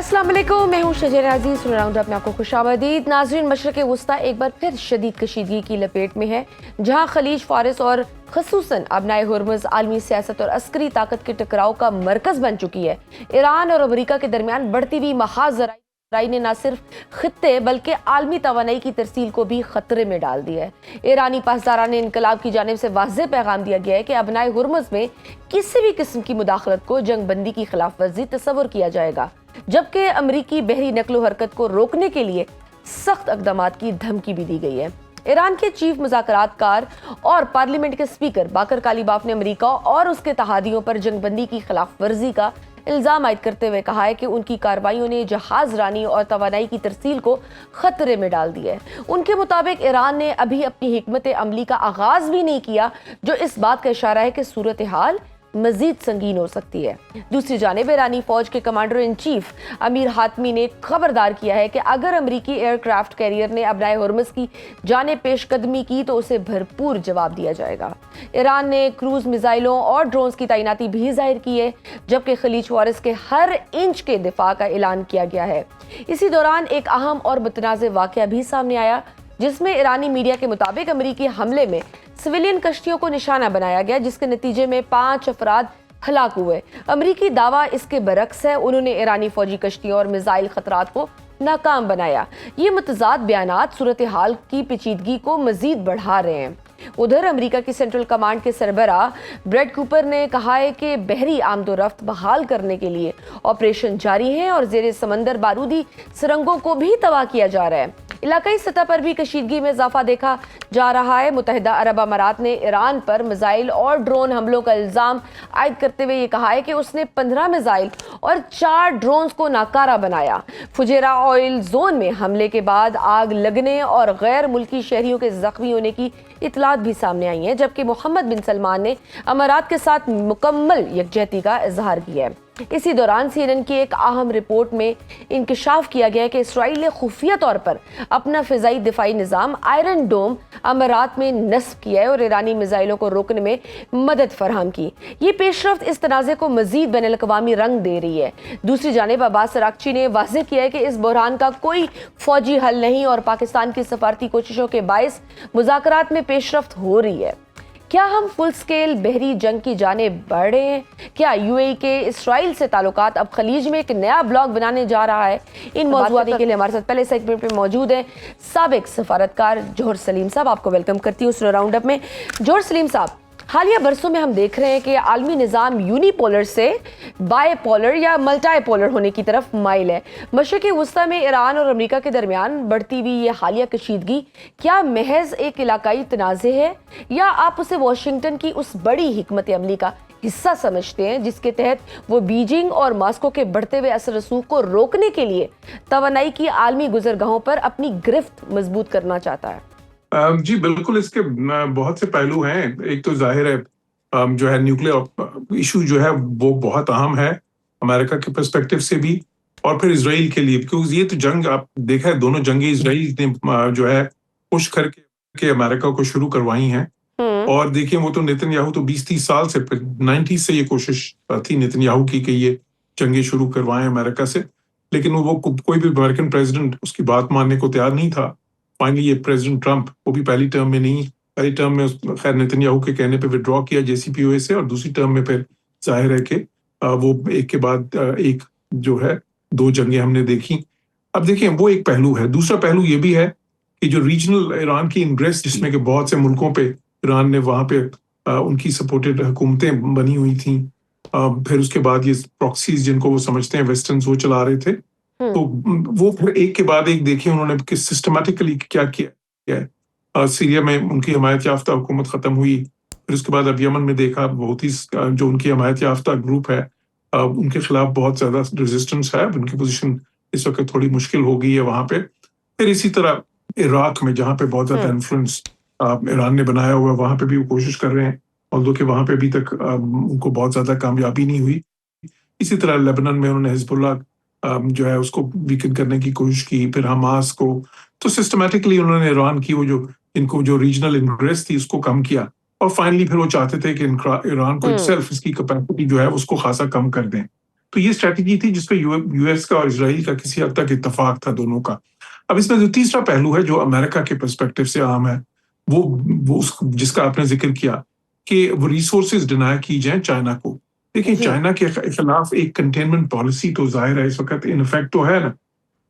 अस्सलाम वालेकुम, मैं हूँ शजरा अजीज। राउंड अप में आपको खुशामदीद। नाज़रीन, मशरक़ वस्ता एक बार फिर शदीद कशीदगी की लपेट में है, जहाँ खलीज फारिस और खसूसन अबनाए हुर्मुज़ आलमी सियासत और अस्करी ताकत के टकराव का मरकज़ बन चुकी है। ईरान और अमरीका के दरमियान बढ़ती हुई महाज लड़ाई ने न सिर्फ खित्ते बल्कि आलमी तवानाई की तरसील को भी खतरे में डाल दिया है। ईरानी पासदारान इनकलाब की जानिब से वाज़ेह पैगाम दिया गया है कि अबनाए हुर्मुज़ में किसी भी किस्म की मुदाखलत को जंग बंदी की खिलाफ वर्जी तस्वर किया जाएगा, जबकि अमरीकी बहरी नकलो हरकत को रोकने के लिए सख्त इक़दामात की धमकी भी दी गई है। ईरान के चीफ मुज़ाकरातकार और पार्लियामेंट के स्पीकर बाकर कालीबाफ ने अमरीका और उसके तहादियों पर जंगबंदी की खिलाफ वर्जी का इल्ज़ाम आयद करते हुए कहा है कि उनकी कार्रवाइयों ने जहाज रानी और तवानाई की तरसील को खतरे में डाल दिया है। उनके मुताबिक ईरान ने अभी अपनी हिकमत अमली का आगाज भी नहीं किया, जो इस बात का इशारा है कि सूरत हाल मजीद संगीन हो सकती है। दूसरी जानिब ईरानी फौज के कमांडर इन चीफ अमीर हातमी ने खबरदार किया है कि अगर अमरीकी एयरक्राफ्ट कैरियर ने अबनाए हुर्मुज़ की जाने पेशकदमी की तो उसे भरपूर जवाब दिया जाएगा। ईरान ने क्रूज मिसाइलों और ड्रोन्स की तैनाती भी जाहिर की है, जबकि खलीज फारिस के हर इंच के दिफा का ऐलान किया गया है। इसी दौरान एक अहम और मुतनाज़ वाक़या भी सामने आया, जिसमें ईरानी मीडिया के मुताबिक अमरीकी हमले में सिविलियन कश्तियों को निशाना बनाया गया, जिसके नतीजे में 5 अफराद हलाक हुए। अमरीकी दावा इसके बरक्स है। उन्होंने ईरानी फौजी कश्तियों और मिसाइल खतरात को नाकाम बनाया। ये मुतज़ाद बयानात सूरत हाल की पेचीदगी को मजीद बढ़ा रहे हैं। उधर अमेरिका की सेंट्रल कमांड के सरबराह ब्रैड कूपर ने कहा है कि बहरी आमदोरफ्त बहाल करने के लिए ऑपरेशन जारी है और जेर समंदर बारूदी सुरंगों को भी तबाह किया जा रहा है। इलाकाई सतह पर भी कशीदगी में इजाफा देखा जा रहा है। मुत्तहिदा अरब अमारात ने ईरान पर मिसाइल और ड्रोन हमलों का इल्ज़ाम आयद करते हुए ये कहा है कि उसने 15 मिसाइल और 4 ड्रोन्स को नाकारा बनाया। फुजेरा ऑयल जोन में हमले के बाद आग लगने और गैर मुल्की शहरियों के जख्मी होने की इतलात भी सामने आई हैं, जबकि मोहम्मद बिन सलमान ने अमारात के साथ मुकम्मल यकजहती का इजहार किया है। इसी दौरान CNN की एक अहम रिपोर्ट में इंकशाफ किया गया कि इसराइल ने खुफिया तौर पर अपना फिजाई दिफाई निज़ाम आयरन डोम अमारात में नस्ब किया है और ईरानी मिसाइलों को रोकने में मदद फराहम की। ये पेशरफ्त इस तनाज़े को मजीद बैनुल-अक़वामी रंग दे रही है। दूसरी जानिब अब्बास अरागची ने वाज़ेह किया है कि इस बहरान का कोई फौजी हल नहीं और पाकिस्तान की सफारती कोशिशों के बायस मुज़ाकरात में पेशरफ्त हो रही है। क्या हम फुल स्केल बहरी जंग की जानिब बढ़ रहे हैं? क्या UAE के इसराइल से ताल्लुकात अब खलीज में एक नया ब्लॉक बनाने जा रहा है? इन मौज़ूआत के लिए हमारे साथ पहले सेगमेंट में मौजूद है साबिक सफारतकार जोहर सलीम साहब। आपको वेलकम करती हूँ राउंड अप में। जोहर सलीम साहब, हालिया बरसों में हम देख रहे हैं कि आलमी निज़ाम यूनिपोलर से बायपोलर या मल्टीपोलर होने की तरफ माइल है। मशरिक़ वस्ता में ईरान और अमेरिका के दरमियान बढ़ती हुई ये हालिया कशीदगी क्या महज एक इलाकाई तनाज़े है, या आप उसे वाशिंगटन की उस बड़ी हिकमत अमली का हिस्सा समझते हैं जिसके तहत वो बीजिंग और मॉस्को के बढ़ते हुए असर रसूख को रोकने के लिए तवानाई की आलमी गुजरगाहों पर अपनी गिरफ्त मजबूत करना चाहता है? जी बिल्कुल, इसके बहुत से पहलू हैं। एक तो जाहिर है जो है न्यूक्लियर इशू जो है वो बहुत अहम है अमेरिका के पर्सपेक्टिव से भी, और फिर इजराइल के लिए, क्योंकि ये तो जंग आप देखा है, दोनों जंगें इजराइल ने जो है पुश करके अमेरिका को शुरू करवाई हैं। और देखिए, वो तो नेतन्याहू तो 20-30 साल से 90 से ये कोशिश थी नेतन्याहू की कि ये जंगें शुरू करवाएं अमेरिका से, लेकिन वो कोई भी अमेरिकन प्रेसिडेंट उसकी बात मानने को तैयार नहीं था। फाइनली ये प्रेसिडेंट ट्रंप, वो भी पहली टर्म में नहीं, पहली टर्म में खैर नेतन्याहू के कहने पे विड्रॉ किया JCPOA से, और दूसरी टर्म में फिर जाहिर है कि वो एक के बाद एक जो है 2 जंगें हमने देखी। अब देखिए, वो एक पहलू है। दूसरा पहलू ये भी है कि जो रीजनल ईरान की इंटरेस्ट, जिसमें कि बहुत से मुल्कों पे ईरान ने वहां पे उनकी सपोर्टेड हुकूमतें बनी हुई थी, फिर उसके बाद ये प्रॉक्सीज जिनको वो समझते हैं वेस्टर्न, वो चला रहे थे। तो वो फिर एक के बाद एक देखिए उन्होंने सिस्टमैटिकली क्या किया है। सीरिया में उनकी हमायत याफ्ता हुकूमत खत्म हुई, फिर उसके बाद अब यमन में देखा बहुत ही जो उनकी हमायत याफ्ता ग्रुप है उनके खिलाफ बहुत ज्यादा रेजिस्टेंस है। उनकी पोजीशन इस वक्त थोड़ी मुश्किल हो गई है वहां पे। फिर इसी तरह इराक में, जहाँ पे बहुत ज्यादा इन्फ्लुएंस ईरान ने बनाया हुआ, वहां पे भी वो कोशिश कर रहे हैं, ऑल्दो कि वहां पे अभी तक उनको बहुत ज्यादा कामयाबी नहीं हुई। इसी तरह लेबनान में उन्होंने हिजबुल्लाह जो है उसको वीकन करने की कोशिश की, फिर हमास को। तो सिस्टमैटिकली उन्होंने ईरान की वो जो इनको जो रीजनल इंटरेस्ट थी उसको कम किया, और फाइनली फिर वो चाहते थे कि ईरान को इटसेल्फ इसकी कैपेसिटी जो है उसको खासा कम कर दें। तो ये स्ट्रैटेजी थी जिसपे यूएस का और इजराइल का किसी हद तक इत्तेफाक था दोनों का। अब इसमें जो तीसरा पहलू है जो अमेरिका के पर्सपेक्टिव से अहम है, जिसका आपने जिक्र किया कि वो रिसोर्सेज डिनाई की जाए चाइना को। देखिए, जी। चाइना के खिलाफ एक कंटेनमेंट पॉलिसी तो जाहिर है इस वक्त इन इफेक्ट तो है ना,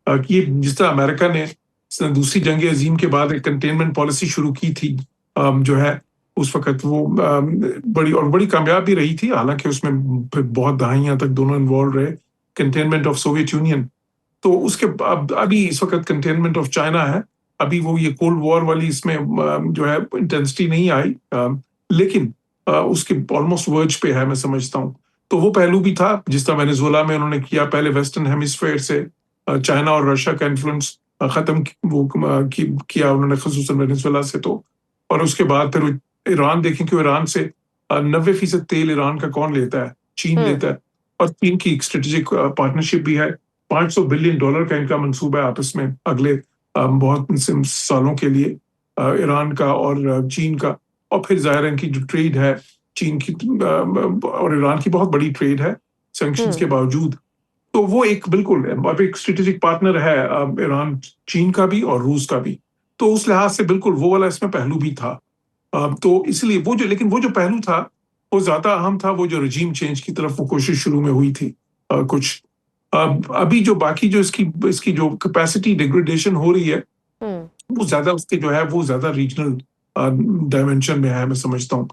कि ये जिस तरह अमेरिका ने दूसरी जंग अजीम के बाद एक कंटेनमेंट पॉलिसी शुरू की थी, जो है उस वक्त वो बड़ी कामयाब भी रही थी, हालांकि उसमें फिर बहुत दहाइयां तक दोनों इन्वॉल्व रहे। कंटेनमेंट ऑफ सोवियत यूनियन, तो उसके अभी इस वक्त कंटेनमेंट ऑफ चाइना है। अभी वो ये कोल्ड वॉर वाली इसमें जो है इंटेंसिटी नहीं आई, लेकिन उसके ऑलमोस्ट वर्ज पे है, मैं समझता हूँ। तो वो पहलू भी था जिस तरह वेनेजुएला में उन्होंने किया, पहले वेस्टर्न हेमिस्फेयर से चाइना और रशिया का इन्फ्लुएंस खत्म किया उन्होंने, खसूसन वेनेजुएला से। तो और उसके बाद फिर ईरान देखें कि ईरान से 90% तेल ईरान का कौन लेता है? चीन लेता है। और चीन की एक स्ट्रेटेजिक पार्टनरशिप भी है, $500 बिलियन का इनका मंसूबा है आपस में अगले बहुत सालों के लिए, ईरान का और चीन का। और फिर जाहिर है इनकी जो ट्रेड है चीन की और ईरान की बहुत बड़ी ट्रेड है सैंक्शंस के बावजूद। तो वो एक बिल्कुल अब एक स्ट्रेटेजिक पार्टनर है ईरान, चीन का भी और रूस का भी। तो उस लिहाज से बिल्कुल वो वाला इसमें पहलू भी था। तो इसलिए लेकिन वो जो पहलू था वो ज्यादा अहम था, वो जो रजीम चेंज की तरफ वो कोशिश शुरू में हुई थी कुछ। अभी जो बाकी जो इसकी जो कैपेसिटी डिग्रेडेशन हो रही है वो ज्यादा उसके जो है वो ज्यादा रीजनल डायमेंशन में है, मैं समझता हूँ,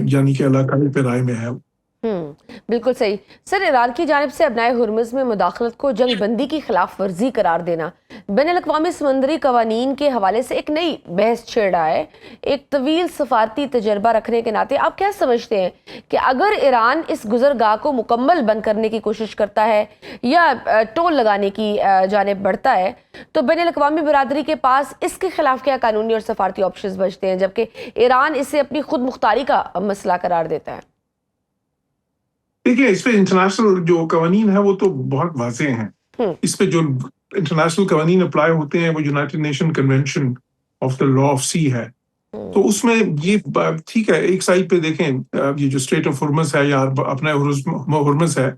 यानी कि इलाकाई पैराए में है। बिल्कुल सही। सर, ईरान की जानिब से अपनाए हुर्मुज़ में मुदाखलत को जंग बंदी की खिलाफ वर्जी करार देना बैनुल-अक़वामी समंदरी कवानीन के हवाले से एक नई बहस छेड़ रहा है। एक तवील सफारती तजर्बा रखने के नाते आप क्या समझते हैं कि अगर ईरान इस गुजरगाह को मुकम्मल बंद करने की कोशिश करता है या टोल लगाने की जानिब बढ़ता है, तो बैनुल-अक़वामी बिरादरी के पास इसके खिलाफ क्या कानूनी और सफारती ऑप्शंस बचते हैं, जबकि ईरान इसे अपनी खुद मुख्तारी का मसला करार देता है? देखिए, इस पे इंटरनेशनल जो कवानीन है वो तो बहुत वाज़ेह हैं। इस पे जो इंटरनेशनल कवानीन अप्लाई होते हैं वो United Nation Convention of the Law of Sea है। तो उसमें ये ठीक है, एक साइड पे देखें ये जो स्ट्रेट ऑफ हुर्मुज़ है या अपना हुर्मुज़ है,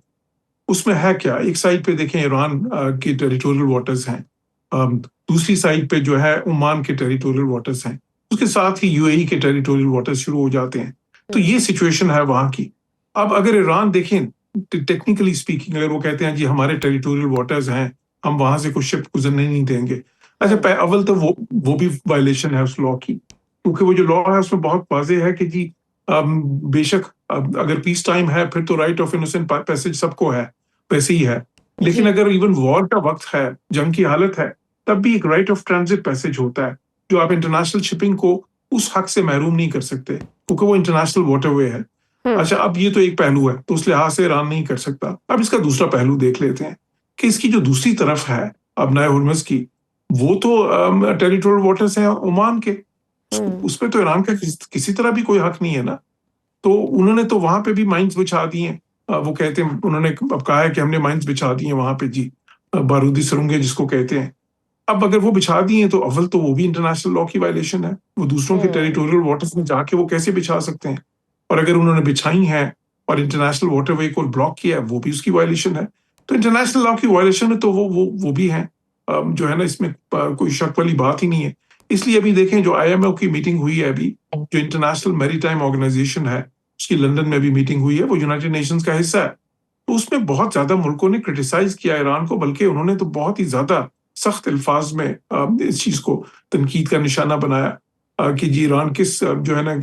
उसमें है क्या? एक साइड पे देखें ईरान के टेरिटोरियल वाटर्स हैं, दूसरी साइड पे जो है ओमान के टेरिटोरियल वाटर्स हैं, उसके साथ ही यूएई के टेरिटोरियल वाटर्स शुरू हो जाते हैं। तो ये सिचुएशन है वहां की। अब अगर ईरान देखें टेक्निकली स्पीकिंग, अगर वो कहते हैं जी हमारे टेरिटोरियल वाटर्स हैं, हम वहां से कुछ शिप गुजरने नहीं देंगे, अच्छा अव्वल तो वो भी वायलेशन है उस लॉ की, क्योंकि वो जो लॉ है उसमें बहुत वाज़ेह है कि जी बेशक अगर पीस टाइम है फिर तो राइट ऑफ इनोसेंट पैसेज सबको है, वैसे ही है, लेकिन अगर इवन वॉर का वक्त है, जंग की हालत है, तब भी एक राइट ऑफ ट्रांजिट पैसेज होता है जो आप इंटरनेशनल शिपिंग को उस हक से महरूम नहीं कर सकते, क्योंकि वो इंटरनेशनल वाटरवे है। अच्छा, अब ये तो एक पहलू है, तो उस लिहाज से ईरान नहीं कर सकता। अब इसका दूसरा पहलू देख लेते हैं कि इसकी जो दूसरी तरफ है अपना हुर्मुज़ की, वो तो टेरिटोरियल वाटर्स हैं ओमान के, उस पे तो ईरान का किसी तरह भी कोई हक नहीं है ना। तो उन्होंने तो वहां पे भी माइंस बिछा दी हैं, वो कहते हैं, उन्होंने अब कहा है कि हमने माइंस बिछा दी हैं वहां पे जी, बारूदी सुरंगें जिसको कहते हैं। अब अगर वो बिछा दी हैं तो अव्वल तो वो भी इंटरनेशनल लॉ की वायलेशन है, वो दूसरों के टेरिटोरियल वाटर्स में जाके वो कैसे बिछा सकते हैं, और अगर उन्होंने बिछाई हैं और इंटरनेशनल वाटरवे को ब्लॉक किया है वो भी उसकी वायलेशन है। तो इंटरनेशनल लॉ की वायलेशन है तो वो भी है, जो है ना, इसमें कोई शक वाली बात ही नहीं है। इसलिए अभी देखें जो आईएमओ की मीटिंग हुई है अभी, जो इंटरनेशनल मैरीटाइम ऑर्गेनाइजेशन है उसकी लंदन में भी मीटिंग हुई है, वो यूनाइटेड नेशंस का हिस्सा है। तो उसमें बहुत ज्यादा मुल्कों ने क्रिटिसाइज किया ईरान को, बल्कि उन्होंने तो बहुत ही ज्यादा सख्त अल्फाज में इस चीज को तनकीद का निशाना बनाया कि जी ईरान किस जो है ना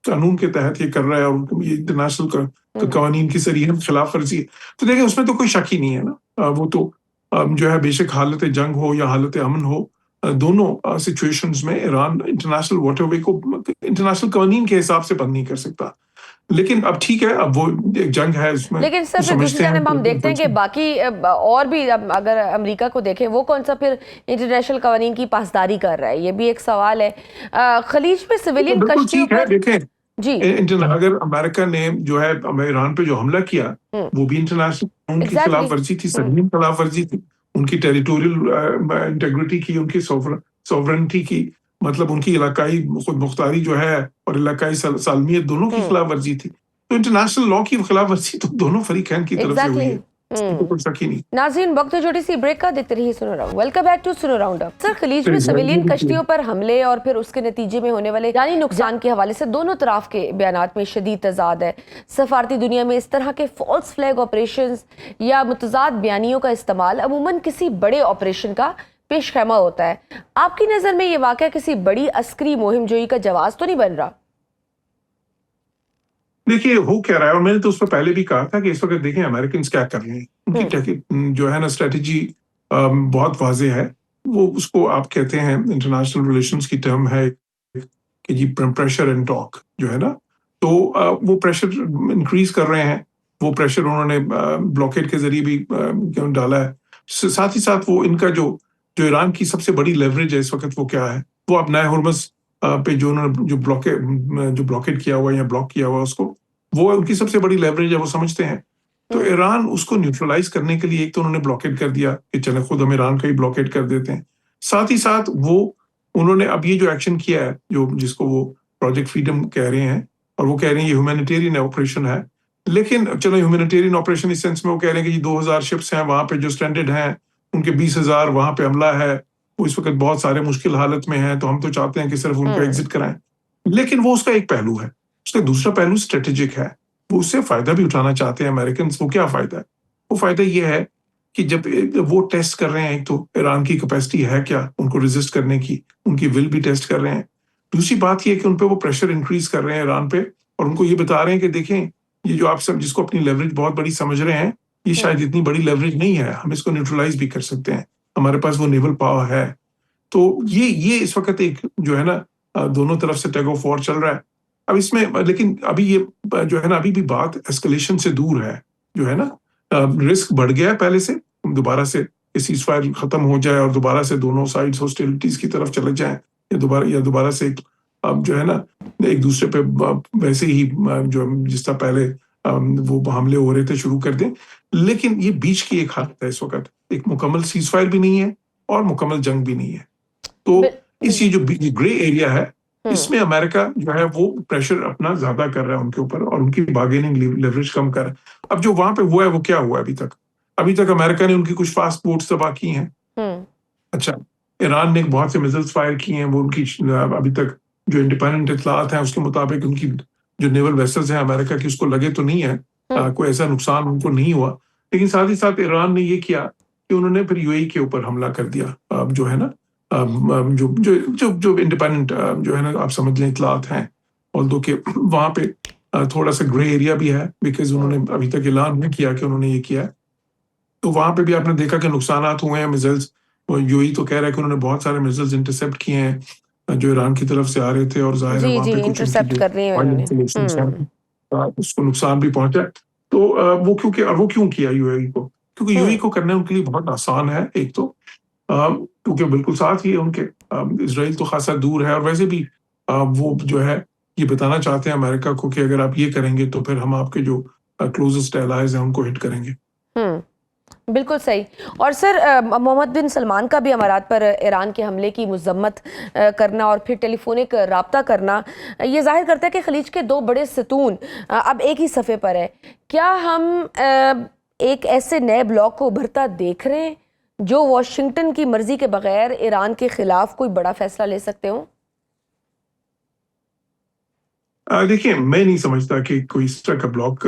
कानून के तहत ये कर रहा है और ये इंटरनेशनल कवानीन की सरीहन खिलाफ वर्जी है। तो देखिए उसमें तो कोई शक ही नहीं है ना, वो तो जो है बेशक हालत जंग हो या हालत अमन हो, दोनों सिचुएशंस में ईरान इंटरनेशनल वाटरवे को इंटरनेशनल कवानीन के हिसाब से बंद नहीं कर सकता। लेकिन अब ठीक है, अब वो एक जंग है उसमें। लेकिन सर फिर दूसरी जानब हम देखते हैं कि बाकी और भी, अगर अमेरिका को देखें वो कौन सा फिर इंटरनेशनल कवानीन की पासदारी कर रहा है, ये भी एक सवाल है। खलीज पे सिविलियन कश्तियों पर देखें जी, अगर अमेरिका ने जो है ईरान पे जो हमला किया वो भी इंटरनेशनल कानून की खिलाफ वर्जी थी, सही खिलाफ वर्जी थी, उनकी टेरिटोरियल इंटेग्रिटी की, उनकी सॉवरेनिटी की, मतलब उनकी इलाकाई खुद मुख्तारी जो है और इलाकाई सालमियत दोनों की खिलाफ वर्जी थी। तो इंटरनेशनल लॉ की खिलाफ वर्जी तो दोनों फरीकैन की तरफ से हुई है। तो कुछ शक ही नहीं। नाज़रीन, वक्त छोटी सी ब्रेक का, देखते रहिए Suno round. Welcome back to Suno round up. Sir, खलीज में सिविलियन कश्तियों पर हमले और फिर उसके नतीजे में होने वाले जानी नुकसान के हवाले से दोनों तरफ के बयानात में शदीद तजाद है। सफारती दुनिया में इस तरह के फॉल्स फ्लैग ऑपरेशंस या मुतजाद बयानियों का इस्तेमाल अमूमन किसी बड़े ऑपरेशन का पेश खैमा होता है। आपकी नज़र में ये वाक़या किसी बड़ी अस्करी मुहिम जोई का जवाब तो नहीं बन रहा? देखिए हो क्या रहा है, और मैंने तो उस पर पहले भी कहा था कि इस वक्त देखें अमेरिकन क्या कर रहे हैं। उनकी जो है ना स्ट्रेटेजी बहुत वाज़ेह है। वो उसको आप कहते हैं, इंटरनेशनल रिलेशंस की टर्म है कि जी प्रेशर एंड टॉक जो है ना, तो वो प्रेशर इंक्रीज कर रहे हैं। वो प्रेशर उन्होंने ब्लॉकेड के जरिए भी डाला है। साथ ही साथ वो इनका जो ईरान की सबसे बड़ी लेवरेज है इस वक्त, वो क्या है, वो अब नए हुर्मुज़ पे जो उन्होंने जो ब्लॉकेड किया हुआ या ब्लॉक किया हुआ उसको, वो उनकी सबसे बड़ी लेवरेज है, वो समझते हैं। तो ईरान उसको न्यूट्रलाइज करने के लिए एक तो उन्होंने ब्लॉकेड कर दिया कि चले खुद हम ईरान का ही ब्लॉकेड कर देते हैं। साथ ही साथ वो उन्होंने अब ये जो एक्शन किया है, जो जिसको वो प्रोजेक्ट फ्रीडम कह रहे हैं, और वो कह रहे हैं ये ह्यूमैनिटेरियन ऑपरेशन है। लेकिन चलो ह्यूमैनिटेरियन ऑपरेशन इस सेंस में वो कह रहे हैं कि जी 2000 शिप्स हैं वहां पे जो स्ट्रैंडेड हैं, उनके 20,000 वहां पे हमला है, वो इस वक्त बहुत सारे मुश्किल हालत में हैं, तो हम तो चाहते हैं कि सिर्फ उनको एग्जिट कराएं। लेकिन वो उसका एक पहलू है। उसका दूसरा पहलू स्ट्रेटेजिक है। वो उससे फायदा भी उठाना चाहते हैं अमेरिकन। वो क्या फायदा है? वो फायदा ये है कि जब वो टेस्ट कर रहे हैं, एक तो ईरान की कैपेसिटी है क्या उनको रेजिस्ट करने की, उनकी विल भी टेस्ट कर रहे हैं। दूसरी बात ये है कि उन पे वो प्रेशर इंक्रीज कर रहे हैं ईरान पे, और उनको ये बता रहे हैं कि देखें, ये जो आप सब जिसको अपनी लेवरेज बहुत बड़ी समझ रहे हैं, ये शायद इतनी बड़ी लेवरेज नहीं है, हम इसको न्यूट्रलाइज भी कर सकते हैं, हमारे पास वो नेवल पावर है। तो ये इस वक्त एक जो है ना दोनों तरफ से टग ऑफ वॉर चल रहा है अब इसमें। लेकिन अभी ये जो है ना, अभी भी बात एस्केलेशन से दूर है, जो है ना, रिस्क बढ़ गया है पहले से। दोबारा से सीज फायर खत्म हो जाए और दोबारा से दोनों साइड्स हॉस्टिलिटीज की तरफ चले जाएं, या दोबारा से अब जो है ना एक दूसरे पे वैसे ही जो जिस तरह पहले वो हमले हो रहे थे शुरू कर दें। लेकिन ये बीच की एक हालत है इस वक्त, एक मुकम्मल सीज फायर भी नहीं है और मुकम्मल जंग भी नहीं है। तो इस ये जो ग्रे एरिया है, इसमें अमेरिका जो है वो प्रेशर अपना ज्यादा कर रहा है उनके ऊपर, और उनकी बार्गेनिंग लेवरेज कम कर रहा है। अब जो वहां पे हुआ है वो क्या हुआ है अभी तक अमेरिका ने उनकी कुछ फास्ट बोट्स तबाह की हैं। अच्छा, ईरान ने बहुत से मिसाइल्स फायर किए हैं। वो उनकी अभी तक जो इंडिपेंडेंट इत्तलात हैं उसके मुताबिक उनकी जो नेवल वेसल्स हैं अमेरिका की, उसको लगे तो नहीं है, कोई ऐसा नुकसान उनको नहीं हुआ। लेकिन साथ ही साथ ईरान ने ये किया कि उन्होंने फिर यूएई के ऊपर हमला कर दिया, जो है ना जो जो जो जो इंडिपेंडेंट जो है ना आप समझ लें इत्तलात हैं, ऑल्दो के वहां पे थोड़ा सा ग्रे एरिया भी है, बिकॉज उन्होंने अभी तक ऐलान नहीं किया कि उन्होंने ये किया है। तो वहां पे भी आपने देखा कि नुकसानात हुए हैं मिसाइल्स। यूएई तो कह रहा है कि उन्होंने बहुत सारे मिसाइल्स इंटरसेप्ट किए हैं जो ईरान की तरफ से आ रहे थे, और जाहिर है वहां पे कुछ इंटरसेप्ट कर रही है, उसको नुकसान भी पहुंचा। तो वो क्यों किया यूएई को? क्योंकि यूएई को करना उनके लिए बहुत आसान है। एक तो क्योंकि बिल्कुल साथ ही है उनके, इजराइल तो खासा दूर है, और वैसे भी वो जो है ये बताना चाहते हैं अमेरिका को कि अगर आप ये करेंगे तो फिर हम आपके जो क्लोजेस्ट एलाइज हैं उनको हिट करेंगे। बिल्कुल सही। और सर, मोहम्मद बिन सलमान का भी अमारात पर ईरान के हमले की मजम्मत करना और फिर टेलीफोनिक राब्ता करना, ये जाहिर करता है कि खलीज के दो बड़े सतून अब एक ही सफ़े पर है। क्या हम एक ऐसे नए ब्लॉक को उभरता देख रहे हैं जो वॉशिंगटन की मर्जी के बगैर ईरान के खिलाफ कोई बड़ा फैसला ले सकते हो? देखिए, मैं नहीं समझता कि कोई इस तरह का ब्लॉक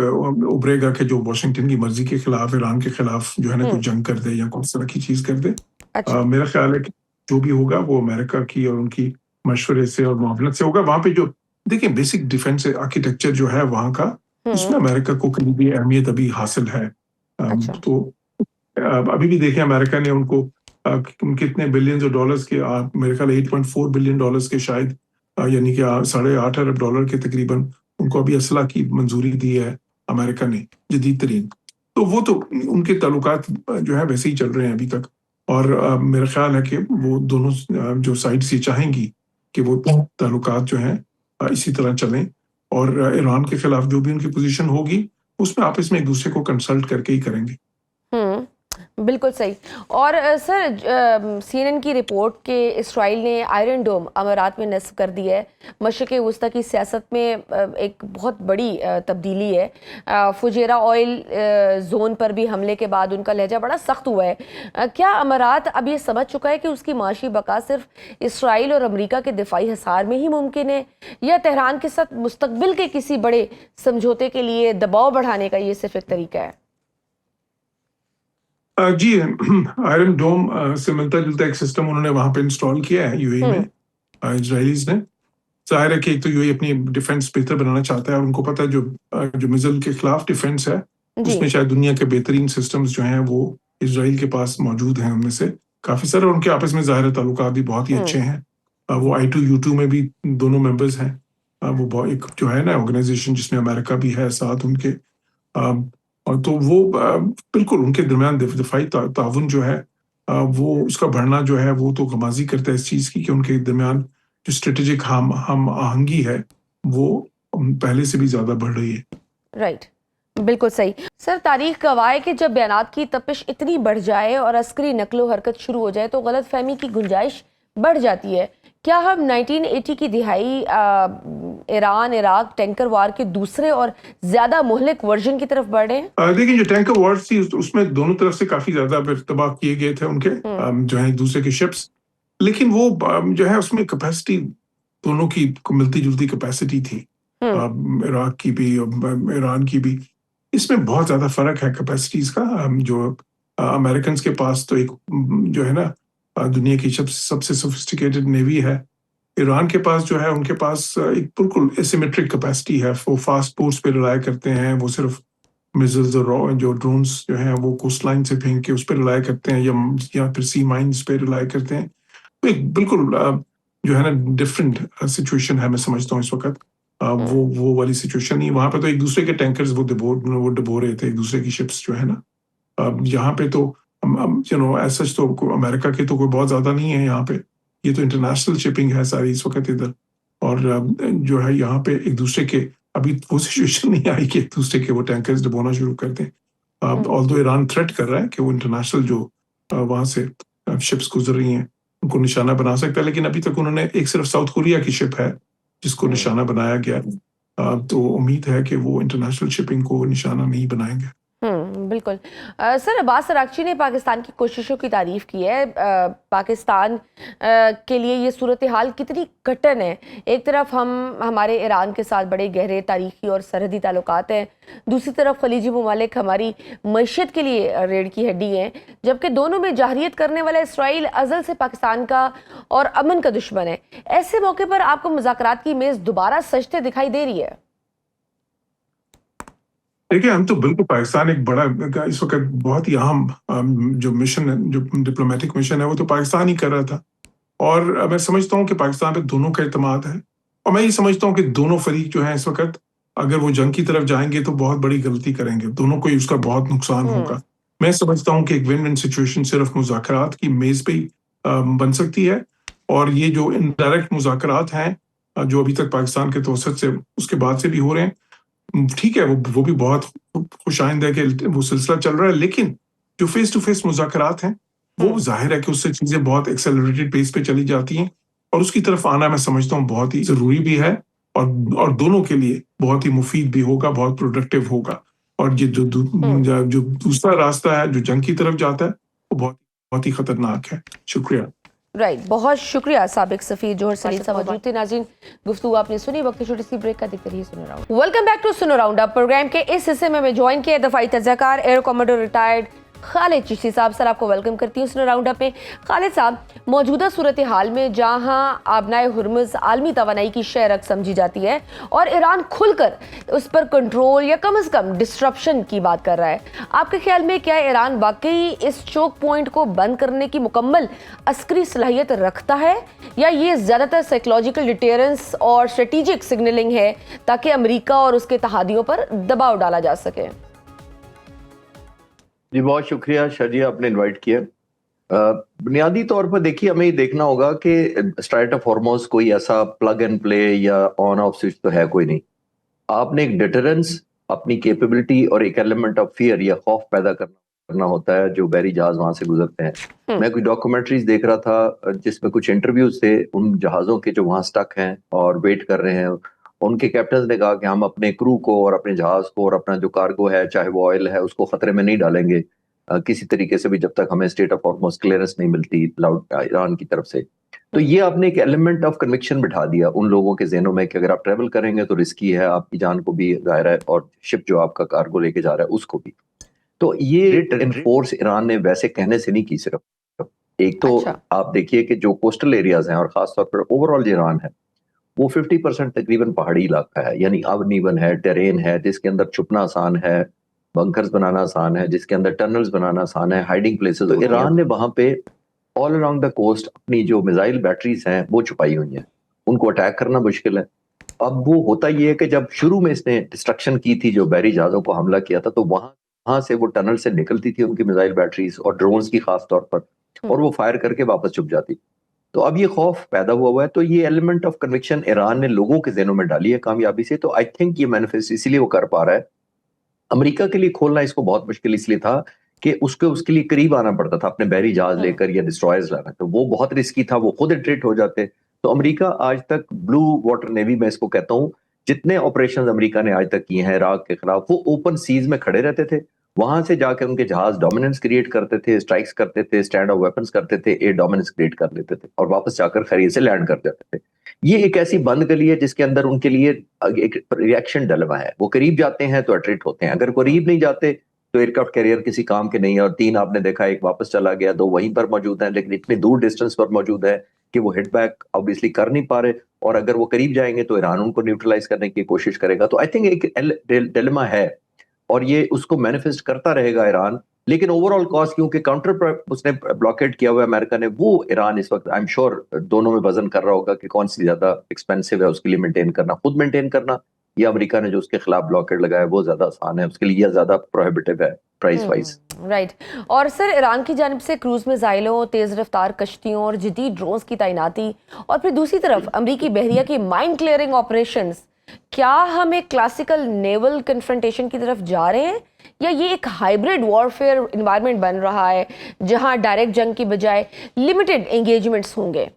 उभरेगा कि जो वॉशिंगटन की मर्जी के खिलाफ, ईरान के खिलाफ जो है ना कोई जंग कर दे या कोई इस तरह की चीज कर दे। अच्छा। मेरा ख्याल है कि जो भी होगा वो अमेरिका की और उनकी मशवरे से और मुआवनत से होगा। वहां पे जो देखिए बेसिक डिफेंस आर्किटेक्चर जो है वहां का, उसमें अमेरिका को करीबी अहमियत अभी हासिल है। अच्छा। तो अभी भी देखें अमेरिका ने उनको कितने बिलियंस ऑफ डॉलर्स के, मेरे ख्याल 8.4 बिलियन डॉलर्स के शायद, यानी कि 8.5 अरब डॉलर के तकरीबन उनको अभी असला की मंजूरी दी है अमेरिका ने, जदीद तरीन। तो वो तो उनके ताल्लुकात जो है वैसे ही चल रहे हैं अभी तक। और मेरा ख्याल है कि वो दोनों जो साइड्स ये चाहेंगी कि वो ताल्लुकात जो हैं इसी तरह चलें, और ईरान के खिलाफ जो भी उनकी पोजीशन होगी उसमें आपस में एक दूसरे को कंसल्ट करके ही करेंगे। बिल्कुल सही। और सर, सीएनएन की रिपोर्ट के इसराइल ने आयरन डोम अमारात में नस्ब कर दी है। मशरिक़ वस्ता की सियासत में एक बहुत बड़ी तब्दीली है। फुजेरा ऑयल जोन पर भी हमले के बाद उनका लहजा बड़ा सख्त हुआ है। क्या अमारात अब ये समझ चुका है कि उसकी माशी बका सिर्फ इसराइल और अमरीका के दिफाई हिसार में ही मुमकिन है, या तेहरान के साथ मुस्तकबिल के किसी बड़े समझौते के लिए दबाव बढ़ाने का ये सिर्फ एक तरीका है? जी, आयरन डोम से मिलता जुलता एक सिस्टम उन्होंने वहां पे इंस्टॉल किया है यूएई में, इजराइलीज ने। जाहिर है कि एक तो यूएई अपनी डिफेंस बेहतर बनाना चाहता है और उनको पता है जो मिसाइल के खिलाफ डिफेंस है उसमें शायद दुनिया के बेहतरीन सिस्टम्स जो हैं वो इजराइल के पास मौजूद हैं, उनमें से काफी सारे। और उनके आपस में जाहिर ताल्लुकात भी बहुत ही अच्छे हैं। वो I2U2 में भी दोनों मेंबर्स हैं। वो एक जो है ना ऑर्गेनाइजेशन जिसमें अमेरिका भी है साथ उनके। और तो वो बिल्कुल उनके दरमियान दिफाई ताउन जो है वो उसका बढ़ना जो है वो तो गमाजी करता है इस चीज की कि उनके दरमियान जो स्ट्रेटेजिक हम आहंगी है वो पहले से भी ज्यादा बढ़ रही है। राइट, बिल्कुल सही। सर, तारीख गवाह है कि जब बयानात की तपिश इतनी बढ़ जाए और अस्करी नकलो हरकत शुरू हो जाए तो गलत फहमी की गुंजाइश बढ़ जाती है। क्या हम 1980 की दिहाई ईरान इराक टैंकर वार के दूसरे और ज्यादा मुहलिक वर्जन की तरफ बढ़ रहे हैं? देखिए, जो टैंकर वार थी उसमें दोनों तरफ से काफी ज्यादा तबाह किए गए थे उनके जो है एक दूसरे के शिप्स। लेकिन वो जो है उसमें कैपेसिटी दोनों की मिलती जुलती कैपेसिटी थी, इराक की भी ईरान की भी। इसमें बहुत ज्यादा फर्क है कैपेसिटीज का। जो अमेरिकन के पास तो एक जो है ना दुनिया की सबसे सोफिस्टिकेटेड नेवी है। ईरान के पास जो है उनके पास एक बिल्कुल एसिमेट्रिक कैपेसिटी है। वो फास्ट बोट्स पे रिलाय करते हैं, वो सिर्फ मिसाइल्स और जो ड्रोन्स जो हैं वो कोस्ट लाइन से फेंक के उस पर रिलाय करते हैं या फिर सी माइंस पे रिलाय करते हैं। तो एक बिल्कुल जो है ना डिफरेंट सिचुएशन है, मैं समझता हूँ इस वक्त। वो वाली सिचुएशन नहीं। वहां पे तो एक दूसरे के टैंकर्स वो डुबो रहे थे एक दूसरे की शिप्स जो है ना। यहाँ पे तो ऐसा तो अमेरिका के तो कोई बहुत ज्यादा नहीं है यहाँ पे। ये तो इंटरनेशनल शिपिंग है सारी इस वक्त इधर। और जो है यहाँ पे एक दूसरे के अभी वो सिचुएशन नहीं आई कि एक दूसरे के वो टैंकर्स डुबोना शुरू कर दें। ऑल्दो ईरान थ्रेट कर रहा है कि वो इंटरनेशनल जो वहां से शिप्स गुजर रही हैं उनको निशाना बना सकता है, लेकिन अभी तक उन्होंने एक सिर्फ साउथ कोरिया की शिप है जिसको निशाना बनाया गया। तो उम्मीद है कि वो इंटरनेशनल शिपिंग को निशाना नहीं बनाएंगे। बिल्कुल। सर, अब्बास अरागची ने पाकिस्तान की कोशिशों की तारीफ की है। पाकिस्तान के लिए ये सूरत हाल कितनी कठिन है। एक तरफ हमारे ईरान के साथ बड़े गहरे तारीखी और सरहदी ताल्लुकात हैं, दूसरी तरफ खलीजी ममालिक हमारी मईशत के लिए रीढ़ की हड्डी हैं, जबकि दोनों में जाहरियत करने वाला इसराइल अज़ल से पाकिस्तान का और अमन का दुश्मन है। ऐसे मौके पर आपको मुज़ाकरात की मेज़ दोबारा सजते दिखाई दे रही है? देखिए, हम तो बिल्कुल पाकिस्तान एक बड़ा इस वक्त बहुत ही अहम जो मिशन है, जो डिप्लोमेटिक मिशन है वो तो पाकिस्तान ही कर रहा था। और मैं समझता हूँ कि पाकिस्तान पे दोनों का एतमाद है। और मैं ये समझता हूँ कि दोनों फरीक जो हैं इस वक्त अगर वो जंग की तरफ जाएंगे तो बहुत बड़ी गलती करेंगे, दोनों को ही उसका बहुत नुकसान होगा। मैं समझता हूँ कि एक विन विन सिचुएशन सिर्फ मुज़ाकरात की मेज पे ही बन सकती है। और ये जो इनडायरेक्ट मुज़ाकरात हैं जो अभी तक पाकिस्तान के तवसत से उसके बाद से भी हो रहे हैं, ठीक है, वो भी बहुत खुशाइंद है कि वो सिलसिला चल रहा है। लेकिन जो फेस टू फेस मुज़ाकरात हैं वो जाहिर है कि उससे चीजें बहुत एक्सेलरेटेड पेस पे चली जाती हैं और उसकी तरफ आना मैं समझता हूँ बहुत ही जरूरी भी है और दोनों के लिए बहुत ही मुफीद भी होगा, बहुत प्रोडक्टिव होगा। और ये जो दूसरा रास्ता है जो जंग की तरफ जाता है वो बहुत ही खतरनाक है। शुक्रिया। राइट, बहुत शुक्रिया साबिक सफीर जोहर सलीम साहब मौजूद थे। नाज़रीन, गुफ्तगू आपने सुनी। वक्त की छोटी सी ब्रेक का देखते रहिए Suno round. Welcome back to Suno round up. Program के इस हिस्से में मैं ज्वाइन किया दफाई तजकार air commander retired Khalid Chishti साहब। सर, आपको वेलकम करती हूँ सुनो राउंड अप में। खालिद साहब, मौजूदा सूरत हाल में जहाँ आबनाए हुर्मुज़ आलमी तवानाई की शहरक समझी जाती है और ईरान खुलकर उस पर कंट्रोल या कम से कम डिस्ट्रप्शन की बात कर रहा है, आपके ख्याल में क्या ईरान वाकई इस चोक पॉइंट को बंद करने की मुकम्मल अस्करी सलाहियत रखता है, या ये ज़्यादातर साइकोलॉजिकल डिटेरेंस और स्ट्रेटेजिक सिग्नलिंग है ताकि अमेरिका और उसके तहादियों पर दबाव डाला जा सके? जी, बहुत शुक्रिया शाजी, आपने इनवाइट किया। बुनियादी तौर पर देखिए, हमें ये देखना होगा कि स्ट्राइट ऑफ हॉर्मोज कोई ऐसा प्लग एंड प्ले या ऑन ऑफ स्विच तो है कोई नहीं। आपने एक डिटरेंस, अपनी कैपेबिलिटी और एक एलिमेंट ऑफ फियर या खौफ पैदा करना करना होता है जो बहरी जहाज वहां से गुजरते हैं। मैं कुछ डॉक्यूमेंट्रीज देख रहा था जिसमें कुछ इंटरव्यूज थे उन जहाजों के जो वहां स्टक हैं और वेट कर रहे हैं। उनके कैप्टन ने कहा कि हम अपने क्रू को और अपने जहाज को और अपना जो कार्गो है चाहे वो ऑयल है उसको खतरे में नहीं डालेंगे किसी तरीके से भी, जब तक हमें स्टेट ऑफ हॉर्मुज़ क्लियरेंस नहीं मिलती ईरान की तरफ से। तो ये आपने एक एलिमेंट ऑफ कन्विक्शन बिठा दिया उन लोगों के ज़हनों में कि अगर आप ट्रेवल करेंगे तो रिस्की है, आपकी जान को भी जाहिर है और शिप जो आपका कार्गो लेके जा रहा है उसको भी। तो ये एनफोर्स ईरान ने वैसे कहने से नहीं की सिर्फ। एक तो अच्छा। आप देखिए कि जो कोस्टल एरियाज हैं और खासतौर पर ओवरऑल ईरान है वो 50% तकरीबन पहाड़ी इलाका है, यानी अनइवन है, टेरेन है जिसके अंदर छुपना आसान है, बंकर्स बनाना आसान है, जिसके अंदर टनल्स बनाना आसान है, हाइडिंग प्लेसेस। तो ईरान ने वहां पे ऑल अराउंड द कोस्ट अपनी जो मिसाइल बैटरीज हैं वो छुपाई हुई हैं, उनको अटैक करना मुश्किल है। अब वो होता ये है कि जब शुरू में इसने डिस्ट्रक्शन की थी, जो बहरी जहाजों को हमला किया था, तो वहां से वो टनल से निकलती थी उनकी मिसाइल बैटरीज और ड्रोन्स की खास तौर पर, और वो फायर करके वापस छुप जाती। तो अब ये खौफ पैदा हुआ है, तो ये एलिमेंट ऑफ कन्विक्शन ईरान ने लोगों के ज़हनों में डाली है कामयाबी से। तो आई थिंक ये मैनिफेस्ट इसीलिए वो कर पा रहा है। अमेरिका के लिए खोलना इसको बहुत मुश्किल इसलिए था कि उसके लिए करीब आना पड़ता था अपने बहरी जहाज लेकर या डिस्ट्रॉयर्स लाना, तो वो बहुत रिस्की था, वो खुद इटरेट हो जाते। तो अमेरिका आज तक ब्लू वाटर नेवी में इसको कहता हूँ, जितने ऑपरेशन अमेरिका ने आज तक किए हैं इराक के खिलाफ, वो ओपन सीज में खड़े रहते थे। वहां से जाके उनके जहाज डोमिनेंस क्रिएट करते थे, स्ट्राइक्स करते थे, स्टैंड ऑफ वेपन्स करते थे, एयर डोमिनेंस क्रिएट कर लेते थे और वापस जाकर खरीद से लैंड कर देते थे। ये एक ऐसी बंद गली है जिसके अंदर उनके लिए एक रिएक्शन डिलेमा है। वो करीब जाते हैं तो अट्रैक्ट होते हैं, अगर करीब नहीं जाते तो एयरक्राफ्ट कैरियर किसी काम के नहीं है। और 3 आपने देखा, एक वापस चला गया, 2 वहीं पर मौजूद हैं, लेकिन इतनी दूर डिस्टेंस पर मौजूद है कि वो हिट बैक ऑब्वियसली कर नहीं पा रहे। और अगर वो करीब जाएंगे तो ईरान उनको न्यूट्रलाइज करने की कोशिश करेगा। तो आई थिंक एक डिलेमा है और ये उसको मैनिफेस्ट करता रहेगा ईरान। लेकिन ओवरऑल कॉस्ट, क्योंकि काउंटर उसने ब्लॉकेट किया हुआ है अमेरिका ने, वो ईरान इस वक्त आई एम श्योर दोनों में वजन कर रहा होगा कि कौन सी ज्यादा एक्सपेंसिव है उसके लिए मेंटेन करना, खुद मेंटेन करना, या अमेरिका ने जो उसके खिलाफ ब्लॉकेट लगाया वो ज्यादा आसान है उसके लिए या ज्यादा प्रोहिबिटिव है प्राइस वाइज। राइट। और सर, ईरान की जानिब से क्रूज मिसाइलों, तेज रफ्तार कश्तियों और जदीद ड्रोन्स की तैनाती, और फिर दूसरी तरफ अमरीकी बहरिया की माइन क्लियरिंग ऑपरेशंस, क्या हम एक क्लासिकल नेवल कन्फ्रंटेशन की तरफ जा रहे हैं या ये एक हाइब्रिड वॉरफेयर एनवायरनमेंट बन रहा है जहां डायरेक्ट जंग की बजाय लिमिटेड एंगेजमेंट्स होंगे?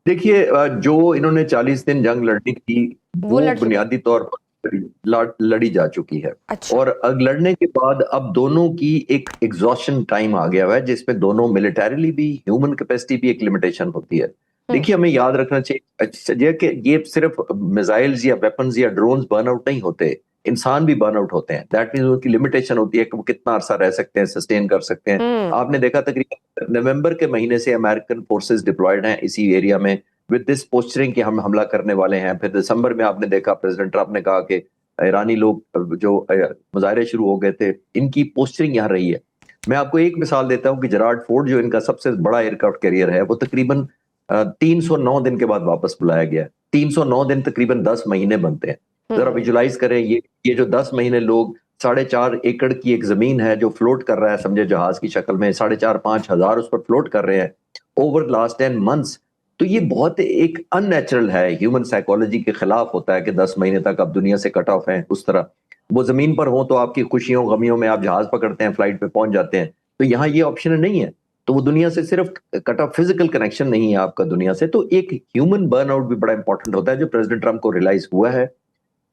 देखिए, जो इन्होंने 40 दिन जंग लड़ने की वो लड़ चुके। बुनियादी तौर पर लड़ी जा चुकी है। अच्छा। और लड़ने के बाद अब दोनों की एक एग्जॉशन टाइम आ गया है जिसमें दोनों मिलिटरीली भी, ह्यूमन कैपेसिटी भी एक लिमिटेशन होती है। देखिए, हमें याद रखना चाहिए कि ये सिर्फ मिसाइल्स या वेपन्स या ड्रोन्स बर्न आउट नहीं होते, इंसान भी बर्न आउट होते हैं। दैट मीन्स उनकी लिमिटेशन होती है कि वो कितना अरसा रह सकते हैं, सस्टेन कर सकते हैं। आपने देखा तकरीबन नवंबर के महीने से अमेरिकन फोर्सेस डिप्लॉयड हैं इसी एरिया में विद दिस पोस्चरिंग कि हम हमला करने वाले हैं। फिर दिसंबर में आपने देखा प्रेसिडेंट ट्रंप ने कहा कि ईरानी लोग जो मुजाहरे शुरू हो गए थे, इनकी पोस्चरिंग यहाँ रही है। मैं आपको एक मिसाल देता हूँ कि जेरार्ड फोर्ड जो इनका सबसे बड़ा एयरक्राफ्ट कैरियर है, वो तकरीबन 309 दिन के बाद वापस बुलाया गया। 309 दिन तकरीबन 10 महीने बनते हैं। जरा विजुलाइज करें, ये जो 10 महीने लोग 4.5 एकड़ की एक जमीन है जो फ्लोट कर रहा है, समझे जहाज की शक्ल में, 4,500-5 हजार उस पर फ्लोट कर रहे हैं ओवर लास्ट 10 मंथ्स। तो ये बहुत एक अननेचुरल है, ह्यूमन साइकोलॉजी के खिलाफ होता है कि 10 महीने तक आप दुनिया से कट ऑफ हैं। उस तरह वो जमीन पर हो तो आपकी खुशियों गमियों में आप जहाज पकड़ते हैं, फ्लाइट पे पहुंच जाते हैं। तो यहाँ ये ऑप्शन नहीं है। तो वो दुनिया से सिर्फ कट ऑफ, फिजिकल कनेक्शन नहीं है आपका दुनिया से। तो एक ह्यूमन बर्नआउट भी बड़ा इंपॉर्टेंट होता है जो प्रेसिडेंट ट्रंप को रियलाइज हुआ है।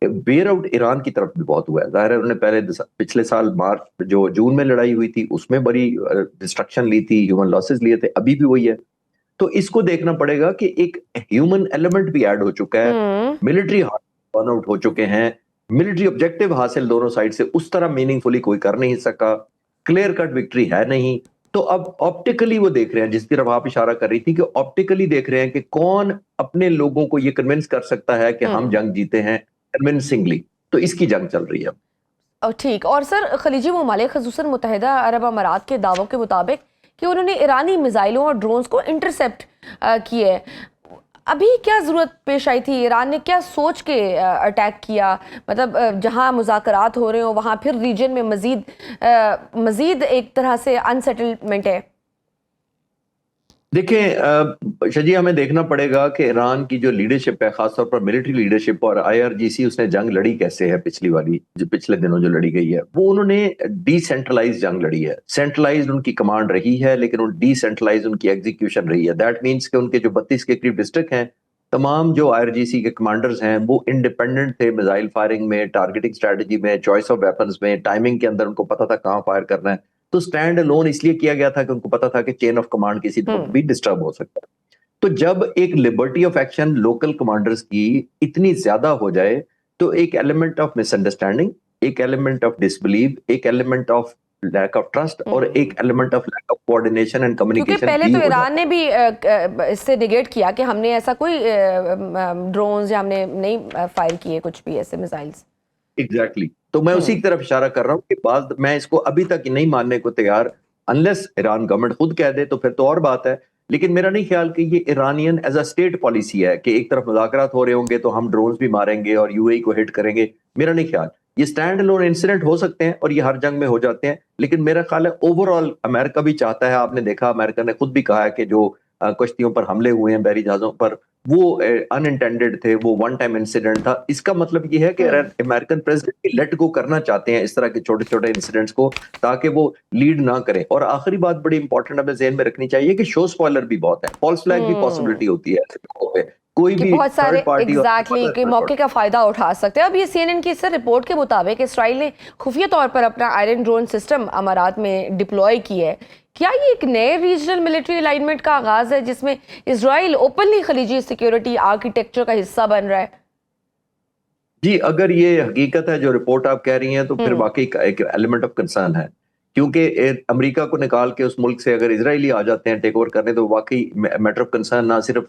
वेयर आउट ईरान की तरफ भी बहुत हुआ है। जाहिर है उन्होंने पहले पिछले साल मार्च जो जून में लड़ाई हुई थी उसमें बड़ी डिस्ट्रक्शन ली थी, ह्यूमन लॉसेस लिए थे, अभी भी वही है। तो इसको देखना पड़ेगा कि एक ह्यूमन एलिमेंट भी ऐड हो चुका है, मिलिट्री बर्नआउट हो चुके हैं, मिलिट्री ऑब्जेक्टिव हासिल दोनों साइड से उस तरह मीनिंगफुली कोई कर नहीं सका, क्लियर कट विक्ट्री है नहीं। तो अब ऑप्टिकली वो देख रहे हैं, जिस तरफ आप इशारा कर रही थी कि ऑप्टिकली देख रहे हैं कि कौन अपने लोगों को ये कन्विंस कर सकता है कि हम जंग जीते हैं कन्विंसिंगली। तो इसकी जंग चल रही है। ठीक। और सर, खलीजी ममालिक ख़ुसूसन मुत्तहिदा अरब अमारात के दावों के मुताबिक कि उन्होंने ईरानी मिसाइलों और ड्रोन्स को इंटरसेप्ट किए, अभी क्या जरूरत पेश आई थी? ईरान ने क्या सोच के अटैक किया? मतलब जहां मुज़ाकरात हो रहे हो वहां फिर रीजन में मजीद एक तरह से अनसेटलमेंट है। देखें शजी, हमें देखना पड़ेगा कि ईरान की जो लीडरशिप है, खासतौर पर मिलिट्री लीडरशिप, और IRGC उसने जंग लड़ी कैसे है। पिछली वाली जो पिछले दिनों जो लड़ी गई है, वो उन्होंने डिसेंट्रलाइज जंग लड़ी है। सेंट्रलाइज उनकी कमांड रही है, लेकिन उन डिसेंट्रलाइज उनकी एग्जीक्यूशन रही है। दैट मीन्स कि उनके जो 32 के करीब डिस्ट्रिक्ट हैं, तमाम जो IRGC के कमांडर्स हैं वो इंडिपेंडेंट थे। मिसाइल फायरिंग में, टारगेटिंग स्ट्रेटजी में, चॉइस ऑफ वेपन्स में, टाइमिंग के अंदर उनको पता था कहाँ फायर करना है। तो स्टैंड अलोन इसलिए किया गया था कि उनको पता था कि चेन ऑफ कमांड किसी वक्त भी डिस्टर्ब हो सकता है। तो जब एक liberty of action local commanders की इतनी ज्यादा हो जाए, तो एक एलिमेंट ऑफ मिसअंडरस्टैंडिंग, एक एलिमेंट ऑफ डिसबिलीव, एक element of lack of trust और एक element of lack of coordination and क्योंकि कम्युनिकेशन पहले तो ईरान ने भी इससे निगेट किया कि हमने ऐसा कोई ड्रोन्स या हमने नहीं फायर किए कुछ भी ऐसे मिसाइल्स। एग्जैक्टली तो मैं उसी की तरफ इशारा कर रहा हूँ कि बाद मैं इसको अभी तक नहीं मानने को तैयार, अनलेस ईरान गवर्नमेंट खुद कह दे तो फिर तो और बात है। लेकिन मेरा नहीं ख्याल कि ये Iranian as a state policy है कि एक तरफ मुज़ाकरात हो रहे होंगे तो हम ड्रोन्स भी मारेंगे और UAE को हिट करेंगे। मेरा नहीं ख्याल। ये स्टैंड अलोन इंसिडेंट हो सकते हैं और ये हर जंग में हो जाते हैं, लेकिन मेरा ख्याल है ओवरऑल अमेरिका भी चाहता है। आपने देखा अमेरिका ने खुद भी कहा है कि जो कश्तियों पर हमले हुए हैं, बहरी जहाजों पर, वो अनइंटेंडेड थे, वो वन टाइम इंसिडेंट था। इसका मतलब ये है कि अमेरिकन प्रेसिडेंट लेट गो करना चाहते हैं इस तरह के छोटे छोटे इंसिडेंट्स को, ताकि वो लीड ना करें। और आखिरी बात बड़ी इंपॉर्टेंट हमें ज़हन में रखनी चाहिए कि शो स्पॉइलर भी बहुत है, फॉल्स फ्लैग भी पॉसिबिलिटी होती है ऐसे मौकों पे। कोई भी बहुत सारे थर्ड पार्टी एग्जैक्टली के मौके का फायदा उठा सकते हैं। अब ये CNN की इस रिपोर्ट के मुताबिक इसराइल ने खुफिया तौर पर अपना आयरन ड्रोन सिस्टम अमारात में डिप्लॉय किया है। क्या ये एक नए रीजनल मिलिट्री अलाइनमेंट का आगाज है जिसमें इसराइल ओपनली खलीजी सिक्योरिटी आर्किटेक्चर का हिस्सा बन रहा है? जी, अगर ये हकीकत है जो रिपोर्ट आप कह रही हैं, तो फिर वाकई का एक एलिमेंट ऑफ कंसर्न है। क्योंकि अमेरिका को निकाल के उस मुल्क से अगर इजरायली आ जाते हैं टेक ओवर करने, तो वाकई मैटर ऑफ कंसर्न ना सिर्फ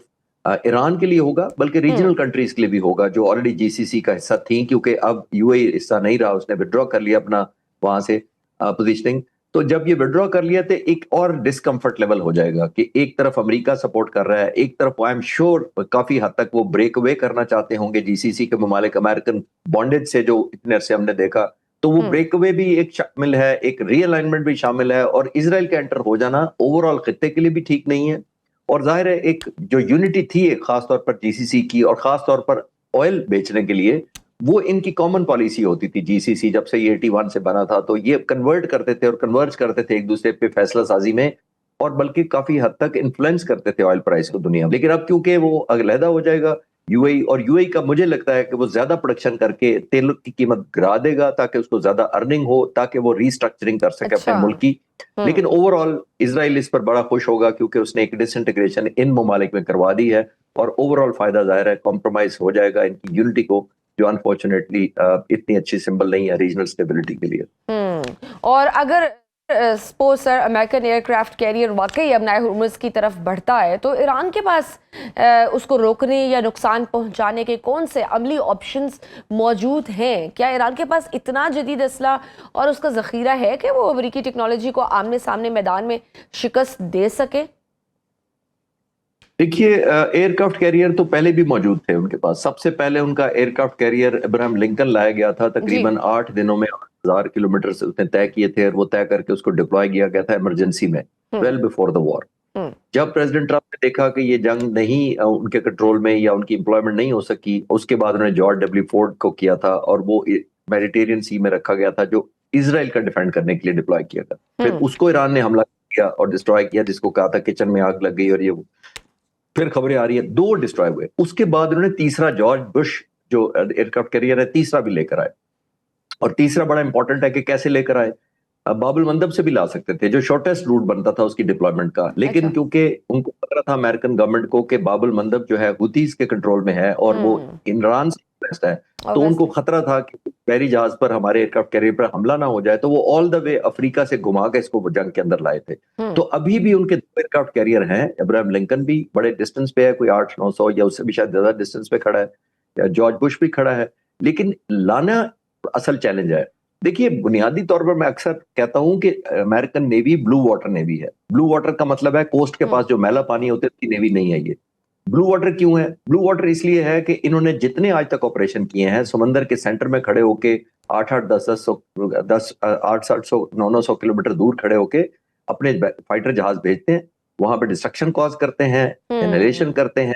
ईरान के लिए होगा बल्कि रीजनल कंट्रीज के लिए भी होगा जो ऑलरेडी GCC का हिस्सा थी। क्योंकि अब UAE हिस्सा नहीं रहा, उसने विड्रॉ कर लिया अपना वहां से पोजीशनिंग। तो जब ये विड्रॉ कर लिया तो एक और डिस्कम्फर्ट लेवल हो जाएगा कि एक तरफ अमेरिका सपोर्ट कर रहा है, एक तरफ आई एम श्योर काफी हद तक वो ब्रेक अवे करना चाहते होंगे GCC के ममालिक अमेरिकन बॉन्डेज से, जो इतने अरसे हमने देखा। तो वो ब्रेक अवे भी एक शामिल है, एक रीअलाइनमेंट भी शामिल है, और इसराइल का एंटर हो जाना ओवरऑल खित्ते के लिए भी ठीक नहीं है। और जाहिर है एक जो यूनिटी थी एक खासतौर पर GCC की, और खासतौर पर ऑयल बेचने के लिए, वो इनकी कॉमन पॉलिसी होती थी। GCC जब से ये 81 से बना था, तो ये कन्वर्ट करते थे और कन्वर्ज करते थे एक दूसरे पे फैसला साजी में, और बल्कि काफी हद तक इन्फ्लुएंस करते थे ऑयल प्राइस को दुनिया में। लेकिन अब क्योंकि वो अलहदा हो जाएगा UAE, और UAE का मुझे लगता है कि वो ज्यादा प्रोडक्शन करके तेल की कीमत गिरा देगा ताकि उसको ज्यादा अर्निंग हो, ताकि वो रीस्ट्रक्चरिंग कर सके अपने मुल्क की। लेकिन ओवरऑल इसराइल इस पर बड़ा खुश होगा क्योंकि उसने एक डिसइंटीग्रेशन इन ममालिक में करवा दी है, और ओवरऑल फायदा जाहिर है कॉम्प्रोमाइज हो जाएगा इनकी यूनिटी को, जो अनफॉर्चुनेटली इतनी अच्छी सिंबल नहीं है रीजनल स्टेबिलिटी के लिए। और अगर suppose sir American aircraft carrier वाकई अब नाए हुर्मुज़ की तरफ बढ़ता है, तो ईरान के पास उसको रोकने या नुकसान पहुंचाने के कौन से अमली ऑप्शंस मौजूद हैं? क्या ईरान के पास इतना जदीद असला और उसका ज़ख़ीरा है कि वो अमेरिकी टेक्नोलॉजी को आमने सामने मैदान में शिकस्त दे सके? देखिए, एयरक्राफ्ट कैरियर तो पहले भी मौजूद थे उनके पास। सबसे पहले उनका एयरक्राफ्ट कैरियर अब्राहम लिंकन लाया गया था, तकरीबन 8 दिनों में 1000 किलोमीटर से उसने तय किए थे, और वो तय करके उसको डिप्लॉय किया गया था इमरजेंसी में, वेल बिफोर द वॉर। जब प्रेसिडेंट ट्रंप ने देखा कि ये जंग नहीं उनके कंट्रोल में या उनकी एम्प्लॉयमेंट नहीं हो सकी, उसके बाद उन्होंने जॉर्ज W. फोर्ड को किया था, और वो मेडिटेरियन सी में रखा गया था, जो इसराइल का डिफेंड करने के लिए डिप्लॉय किया था। फिर उसको ईरान ने हमला किया और डिस्ट्रॉय किया, जिसको कहा था किचन में आग लग गई, और ये फिर खबरें आ रही है 2 डिस्ट्रॉय हुए। उसके बाद उन्होंने तीसरा जॉर्ज बुश जो एयरक्राफ्ट कैरियर है, तीसरा भी लेकर आए। और तीसरा बड़ा इंपॉर्टेंट है कि कैसे लेकर आए। बाबुल मंदब से भी ला सकते थे, जो शॉर्टेस्ट रूट बनता था उसकी डिप्लॉयमेंट का, लेकिन क्योंकि उनको पता था अमेरिकन गवर्नमेंट को कि बाबुल मंदब जो है हुतीज के कंट्रोल में है और वो ईरान से बेस्ट है, तो उनको खतरा था कि बहरी जहाज पर हमारे एयरक्राफ्ट कैरियर पर हमला ना हो जाए, तो वो ऑल द वे अफ्रीका से घुमा के इसको जंग के अंदर लाए थे। तो अभी भी उनके एयरक्राफ्ट कैरियर हैं। अब्राहम लिंकन भी बड़े डिस्टेंस पे है, कोई 800-900 या उससे भी शायद ज्यादा डिस्टेंस पे खड़ा है, या जॉर्ज बुश भी खड़ा है, लेकिन लाना असल चैलेंज है। देखिए, बुनियादी तौर पर मैं अक्सर कहता हूं कि American navy blue water navy है। ब्लू वाटर का मतलब है कोस्ट के पास जो मैला पानी होते हैं उसकी नेवी नहीं है ये। ब्लू वाटर क्यों है? ब्लू वाटर इसलिए है कि इन्होंने जितने आज तक ऑपरेशन किए हैं, समंदर के सेंटर में खड़े होके 800-900 किलोमीटर दूर खड़े होके अपने फाइटर जहाज भेजते हैं, वहां पे डिस्ट्रक्शन कॉज करते हैं, हम्म। एनहेलेशन करते हैं,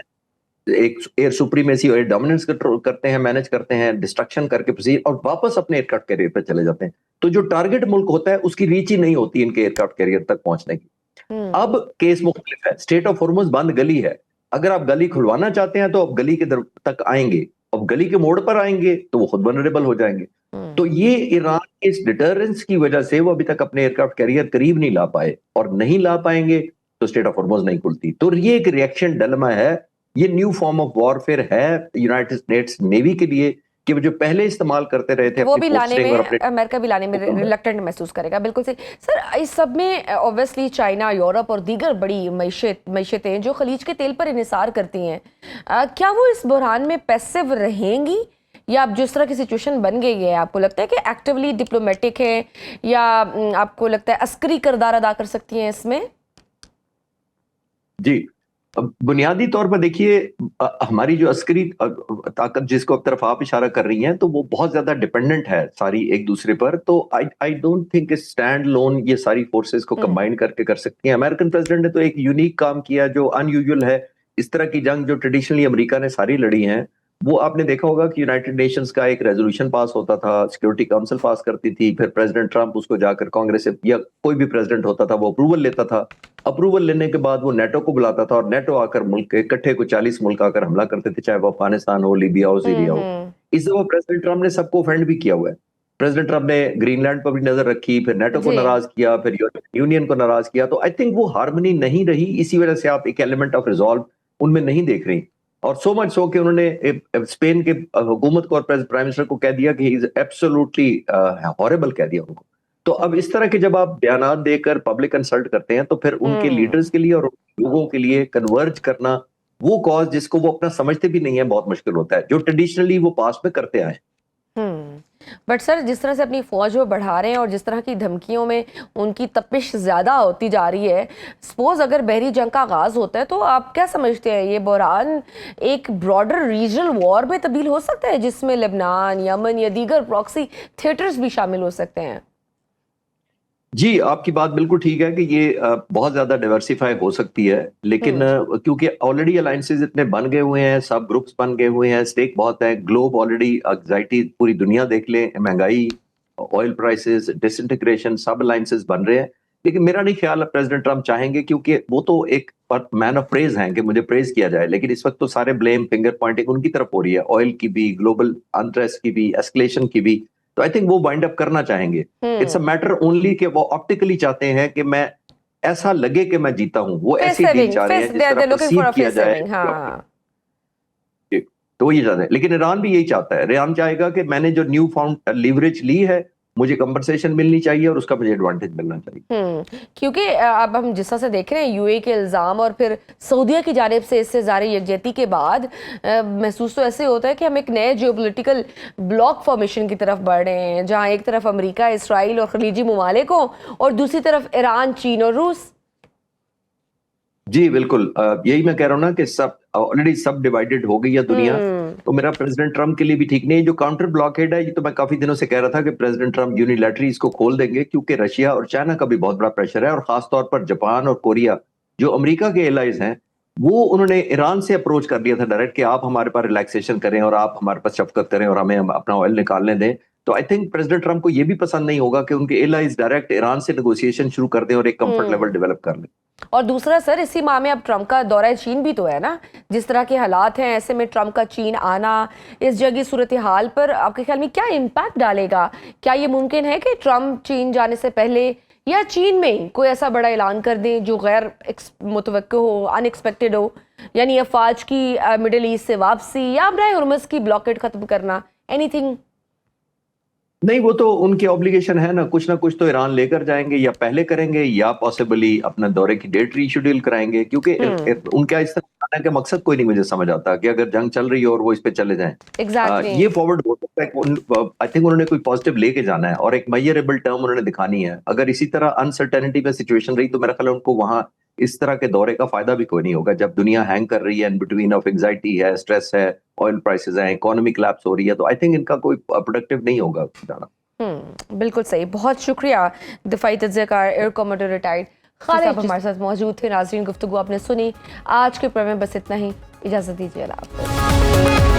एक एयर सुप्रीमेसी और एयर डोमिनेंस कंट्रोल करते हैं, मैनेज करते हैं, डिस्ट्रक्शन करके प्रोसीड और वापस अपने एयरक्राफ्ट कैरियर पे चले जाते हैं। तो जो टारगेट मुल्क होता है उसकी रीच ही नहीं होती इनके एयरक्राफ्ट कैरियर तक पहुंचने की। अब केस मुख्तलिफ है, स्टेट ऑफ हॉर्मुज बंद गली है, अगर आप गली खुलवाना चाहते हैं तो आप गली के तक आएंगे, अब गली के मोड़ पर आएंगे तो वो खुद वनरेबल हो जाएंगे। तो ये ईरान के इस डिटरेंस की वजह से वो अभी तक अपने एयरक्राफ्ट कैरियर करीब नहीं ला पाए, और नहीं ला पाएंगे तो स्टेट ऑफ हॉर्मुज नहीं खुलती। तो ये एक रिएक्शन डिलेमा है, ये न्यू फॉर्म ऑफ वॉरफेयर है यूनाइटेड स्टेट्स नेवी के लिए, कि वो जो पहले इस्तेमाल करते रहे थे वो अपनी भी लाने posting और में, अपने अमेरिका भी लाने में रिलक्टेंट महसूस करेगा। बिल्कुल सही सर। इस सब में ऑब्वियसली चाइना, यूरोप और दीगर बड़ी मैशतें जो खलीज के तेल पर इन्हिसार करती हैं, क्या वो इस बहरान में पैसिव रहेंगी, या अब जिस तरह की सिचुएशन बन गई है आपको लगता है कि एक्टिवली डिप्लोमेटिक है, या आपको लगता है अस्करी किरदार अदा कर सकती हैं इसमें? जी, अब बुनियादी तौर पर देखिए, हमारी जो अस्करी ताकत जिसको अब तरफ आप इशारा कर रही हैं, तो वो बहुत ज्यादा डिपेंडेंट है सारी एक दूसरे पर। तो I don't think stand loan ये सारी फोर्सेस को कंबाइन करके कर सकती हैं। अमेरिकन प्रेसिडेंट ने तो एक यूनिक काम किया जो अनयूजुअल है। इस तरह की जंग जो ट्रेडिशनली अमेरिका ने सारी लड़ी हैं, वो आपने देखा होगा कि यूनाइटेड नेशंस का एक रेजोल्यूशन पास होता था, सिक्योरिटी काउंसिल पास करती थी, फिर प्रेसिडेंट ट्रंप उसको जाकर कांग्रेस से, या कोई भी प्रेसिडेंट होता था वो अप्रूवल लेता था, अप्रूवल लेने के बाद वो नेटो को बुलाता था, और नेटो आकर मुल्क इकट्ठे को 40 मुल्क आकर हमला करते थे, चाहे वो अफगानिस्तान हो, लीबिया हो, सीरिया हो। इस दफा प्रेसिडेंट ट्रंप ने सबको ऑफेंड भी किया हुआ है। प्रेसिडेंट ट्रंप ने ग्रीनलैंड पर भी नजर रखी, फिर नेटो को नाराज किया, फिर यूरोपियन यूनियन को नाराज किया। तो आई थिंक वो हार्मनी नहीं रही, इसी वजह से आप एक एलिमेंट ऑफ रिजॉल्व उनमें नहीं देख रही। और सो मच सो कि उन्होंने स्पेन के हुकूमत को और प्राइम मिनिस्टर को कह दिया कि ही इज एब्सोल्युटली हॉरेबल कह दिया उनको। तो अब इस तरह के जब आप बयानात देकर पब्लिक कंसल्ट करते हैं, तो फिर उनके लीडर्स के लिए और लोगों के लिए कन्वर्ज करना वो कॉज जिसको वो अपना समझते भी नहीं है, बहुत मुश्किल होता है, जो ट्रेडिशनली वो पास में करते आए। बट सर, जिस तरह से अपनी फौज वो बढ़ा रहे हैं और जिस तरह की धमकियों में उनकी तपिश ज्यादा होती जा रही है, सपोज अगर बहरी जंग का आगाज होता है, तो आप क्या समझते हैं ये बहरान एक ब्रॉडर रीजनल वॉर में तब्दील हो सकता है, जिसमें लेबनान, यमन या दीगर प्रॉक्सी थिएटर्स भी शामिल हो सकते हैं? जी, आपकी बात बिल्कुल ठीक है कि ये बहुत ज्यादा डाइवर्सिफाई हो सकती है, लेकिन क्योंकि ऑलरेडी अलायंसेस इतने बन गए हुए हैं, सब ग्रुप्स बन गए हुए हैं, स्टेक बहुत है, ग्लोब ऑलरेडी एंग्जाइटी पूरी दुनिया देख ले, महंगाई, ऑयल प्राइसेस, डिसइंटीग्रेशन, सब अलायंसेस बन रहे हैं। लेकिन मेरा नहीं ख्याल प्रेसिडेंट ट्रंप चाहेंगे, क्योंकि वो तो एक मैन ऑफ प्रेज हैं कि मुझे प्रेज किया जाए, लेकिन इस वक्त तो सारे ब्लेम, फिंगर पॉइंटिंग उनकी तरफ हो रही है, ऑयल की भी, ग्लोबल अनरेस्ट की भी, एस्केलेशन की भी। तो आई थिंक वो वाइंड अप करना चाहेंगे। इट्स अ मैटर ओनली कि वो ऑप्टिकली चाहते हैं कि मैं ऐसा लगे कि मैं जीता हूं, वो ऐसी डील चाह रहे हैं जिस तरह परसीव किया जाए। तो ये चाहते हैं, लेकिन ईरान भी यही चाहता है। ईरान चाहेगा कि मैंने जो न्यू फाउंड लीवरेज ली है, मुझे कंपनसेशन मिलनी चाहिए और उसका मुझे एडवांटेज मिलना चाहिए। क्योंकि अब हम जिस तरह से देख रहे हैं यूएई के इल्जाम और फिर सऊदीया की जानिब से इससे ज़ाहिर यकजहती के बाद महसूस तो ऐसे होता है कि हम एक नए जियोपॉलिटिकल ब्लॉक फॉर्मेशन की तरफ बढ़ रहे हैं, जहां एक तरफ अमेरिका, इसराइल और खलीजी ममालिक हो, और दूसरी तरफ ईरान, चीन और रूस। जी बिल्कुल, यही मैं कह रहा हूँ ना कि सब ऑलरेडी सब डिवाइडेड हो गई है दुनिया। तो मेरा प्रेसिडेंट ट्रंप के लिए भी ठीक नहीं। जो काउंटर ब्लॉकेड है, ये तो मैं काफी दिनों से कह रहा था कि प्रेसिडेंट ट्रंप यूनिलैटरली इसको खोल देंगे, क्योंकि रशिया और चाइना का भी बहुत बड़ा प्रेशर है, और खासतौर पर जापान और कोरिया जो अमेरिका के एलाइज हैं, वो उन्होंने ईरान से अप्रोच कर लिया था डायरेक्ट कि आप हमारे पास रिलैक्सेशन करें और आप हमारे पास शफकत करें और हमें अपना ऑयल निकालने दें। तो आई थिंक प्रेसिडेंट ट्रंप को ये भी पसंद नहीं होगा कि उनके एलाइज डायरेक्ट ईरान से नेगोशिएशन शुरू कर दें और एक कंफर्ट लेवल डेवलप कर लें। और दूसरा सर, इसी माह में अब ट्रंप का दौरा चीन भी तो है ना। जिस तरह के हालात हैं, ऐसे में ट्रंप का चीन आना इस जगह सूरत हाल पर आपके ख्याल में क्या इम्पैक्ट डालेगा? क्या ये मुमकिन है कि ट्रंप चीन जाने से पहले या चीन में कोई ऐसा बड़ा ऐलान कर दें जो गैर मुतवक्किल हो, अनएक्सपेक्टेड हो, यानी अफवाज की मिडिल ईस्ट से वापसी या बराह हुर्मुज़ की ब्लॉकेड खत्म करना, एनीथिंग? नहीं, वो तो उनकी ऑब्लिगेशन है ना कुछ तो ईरान लेकर जाएंगे, या पहले करेंगे या पॉसिबली अपना दौरे की डेट रीशेड्यूल कराएंगे, क्योंकि उनका इस तरह आने का मकसद कोई नहीं मुझे समझ आता कि अगर जंग चल रही हो और वो इस पे चले जाएं। ये फॉरवर्ड हो सकता है। आई थिंक उन्होंने कोई पॉजिटिव लेके जाना है और एक मेजरेबल टर्म उन्होंने दिखानी है। अगर इसी तरह अनसर्टेनिटी में सिचुएशन रही, तो मेरा ख्याल है उनको वहां इस तरह के दौरे का फायदा भी कोई नहीं होगा। जब दुनिया हैंग कर रही है, इन बिटवीन ऑफ एंजाइटी है, स्ट्रेस है, ऑयल प्राइसेस हैं, इकोनॉमी कोलैप्स हो रही है, तो आई थिंक इनका कोई प्रोडक्टिव नहीं होगा जाना। बिल्कुल सही। बहुत शुक्रिया दिफाई तज्ज़ियाकार एयर कमांडर रिटायर्ड खालिद साहब हमारे साथ मौजूद थे। नाज़रीन, गुफ्तगू आपने सुनी। आज के प्रोग्राम में बस इतना ही। इजाज़त दीजिए। अल्लाह हाफ़िज़।